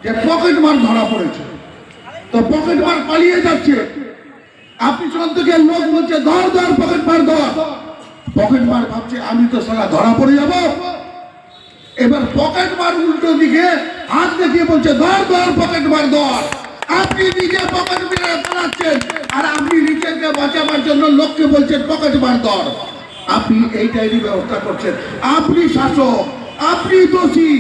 যে পকেট মার ধরা পড়েছে, তো পকেট মার পালিয়ে যাচ্ছে। আপনি থেকে লোক বলছে ধর ধর পকেট মার ধর, পকেট মার ভাবছে আমি তো সালা ধরা পড়ে যাব। এবার পকেট মার উল্টো দিকে হাত দেখিয়ে বলছে ধর ধর পকেট মার ধর। আপনি নিজে পকেট মেরে চালাচ্ছেন আর আপনি নিজেকে বাঁচাবার জন্য লোককে বলছেন পকেট মার ধর। আপনি এইটাই ব্যবস্থা করছেন। আপনি শাসক, আপনি দোষী,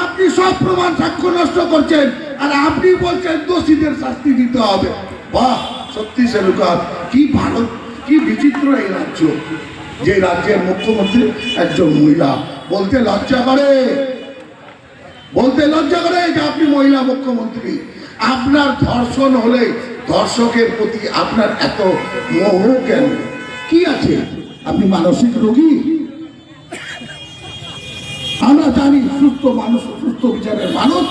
আপনি সব প্রমাণ সাক্ষ্য নষ্ট করছেন আর আপনি বলছেন দোষীদের শাস্তি দিতে হবে। বাহ, সত্যি সেলুকার, কি ভারত, কি বিচিত্র এই রাজ্য, যে রাজ্যের মুখ্যমন্ত্রী একজন মহিলা। বলতে লজ্জা করে, বলতে লজ্জা করে যে আপনি মহিলা মুখ্যমন্ত্রী। আপনার ধর্ষণ হলে ধর্ষকের প্রতি আপনার এত মোহ কেন? কি আছে? আপনি মানসিক রোগী? আমরা জানি সুস্থ মানুষ, সুস্থ বিচারের মানুষ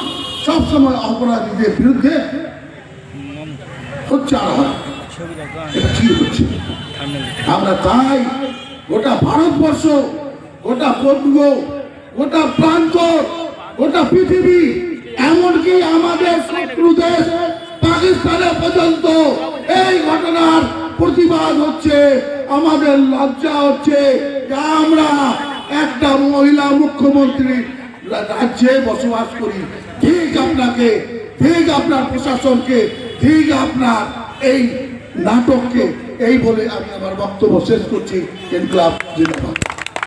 সবসময় অপরাধীদের বিরুদ্ধে সোচ্চার হয়। এটা কি হচ্ছে? আমরা চাই গোটা ভারতবর্ষ, গোটা পূর্ব, গোটা প্রান্ত, গোটা পৃথিবী, এমনকি আমাদের শত্রু দেশ পাকিস্তানে পর্যন্ত এই ঘটনার প্রতিবাদ হচ্ছে। আমাদের লজ্জা হচ্ছে যে আমরা একটা মহিলা মুখ্যমন্ত্রী রাজ্যে বসবাস করি। ঠিক আপনাকে, ঠিক আপনার প্রশাসনকে, ঠিক আপনার এই নাটককে, এই বলে আমি আমার বক্তব্য শেষ করছি। ইনকলাব জিন্দাবাদ।